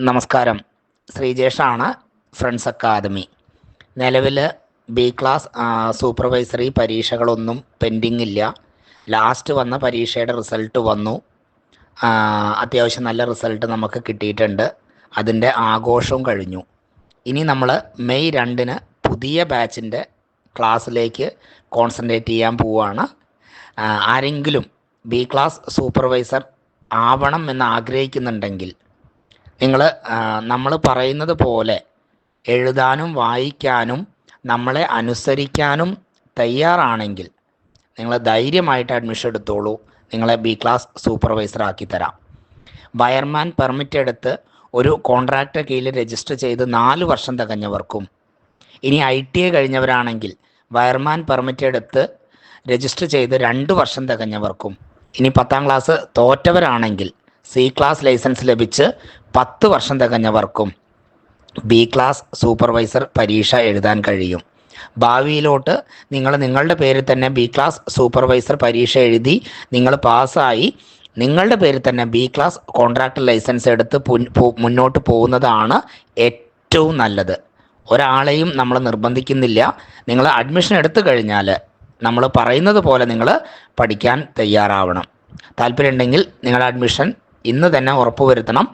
നമസ്കാരം. ശ്രീജേഷാണ്, friends academy. നിലവിൽ B class supervisory പരീക്ഷകളൊന്നും pending ഇല്ല. ലാസ്റ്റ് വന്ന പരീക്ഷയുടെ റിസൾട്ട് വന്നു. അത്യാവശ്യം നല്ല റിസൾട്ട് നമുക്ക് കിട്ടിയിട്ടുണ്ട്. അതിൻ്റെ ആഘോഷവും കഴിഞ്ഞു. ഇനി നമ്മൾ മെയ് 2-ന് പുതിയ ബാച്ചിൻ്റെ ക്ലാസ്സിലേക്ക് കോൺസെൻട്രേറ്റ് ചെയ്യാൻ പോവുകയാണ്. ആരെങ്കിലും ബി ക്ലാസ് സൂപ്പർവൈസർ ആവണം എന്ന് ആഗ്രഹിക്കുന്നുണ്ടെങ്കിൽ നമ്മൾ പറയുന്നത് പോലെ എഴുതാനും വായിക്കാനും നമ്മളെ അനുസരിക്കാനും തയ്യാറാണെങ്കിൽ നിങ്ങൾ ധൈര്യമായിട്ട് അഡ്മിഷൻ എടുത്തോളൂ. നിങ്ങളെ ബി ക്ലാസ് സൂപ്പർവൈസർ ആക്കി തരാം. വയർമാൻ പെർമിറ്റ് എടുത്ത് ഒരു കോൺട്രാക്റ്റ് കീഴിൽ രജിസ്റ്റർ ചെയ്ത് 4 വർഷം തികഞ്ഞവർക്കും, ഇനി ITA കഴിഞ്ഞവരാണെങ്കിൽ വയർമാൻ പെർമിറ്റ് എടുത്ത് രജിസ്റ്റർ ചെയ്ത് 2 വർഷം തികഞ്ഞവർക്കും, ഇനി 10ാം ക്ലാസ് തോറ്റവരാണെങ്കിൽ C ക്ലാസ് ലൈസൻസ് ലഭിച്ച് 10 വർഷം തികഞ്ഞവർക്കും ബി ക്ലാസ് സൂപ്പർവൈസർ പരീക്ഷ എഴുതാൻ കഴിയും. ഭാവിയിലോട്ട് നിങ്ങളുടെ പേരിൽ തന്നെ ബി ക്ലാസ് സൂപ്പർവൈസർ പരീക്ഷ എഴുതി നിങ്ങൾ പാസ്സായി നിങ്ങളുടെ പേരിൽ തന്നെ ബി ക്ലാസ് കോൺട്രാക്ട് ലൈസൻസ് എടുത്ത് മുന്നോട്ട് പോകുന്നതാണ് ഏറ്റവും നല്ലത്. ഒരാളെയും നമ്മൾ നിർബന്ധിക്കുന്നില്ല. നിങ്ങൾ അഡ്മിഷൻ എടുത്തു കഴിഞ്ഞാൽ നമ്മൾ പറയുന്നത് പോലെ നിങ്ങൾ പഠിക്കാൻ തയ്യാറാവണം. താല്പര്യമുണ്ടെങ്കിൽ നിങ്ങളുടെ അഡ്മിഷൻ ഇന്ന് തന്നെ ഉറപ്പുവരുത്തണം.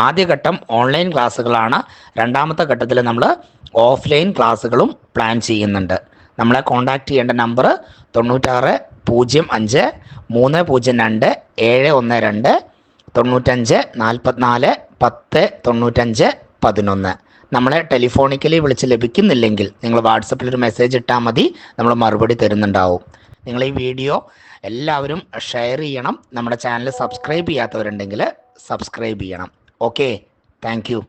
ആദ്യഘട്ടം ഓൺലൈൻ ക്ലാസ്സുകളാണ്. രണ്ടാമത്തെ ഘട്ടത്തിൽ നമ്മൾ ഓഫ്ലൈൻ ക്ലാസ്സുകളും പ്ലാൻ ചെയ്യുന്നുണ്ട്. നമ്മളെ കോൺടാക്റ്റ് ചെയ്യേണ്ട നമ്പർ 96 05 302 712 95 44 10 95 11. നമ്മളെ ടെലിഫോണിക്കലി വിളിച്ച് ലഭിക്കുന്നില്ലെങ്കിൽ നിങ്ങൾ വാട്സപ്പിലൊരു മെസ്സേജ് ഇട്ടാൽ മതി, നമ്മൾ മറുപടി തരുന്നുണ്ടാവും. നിങ്ങൾ ഈ വീഡിയോ എല്ലാവരും ഷെയർ ചെയ്യണം. നമ്മുടെ ചാനൽ സബ്സ്ക്രൈബ് ചെയ്യാത്തവരുണ്ടെങ്കിൽ സബ്സ്ക്രൈബ് ചെയ്യണം. Okay, thank you.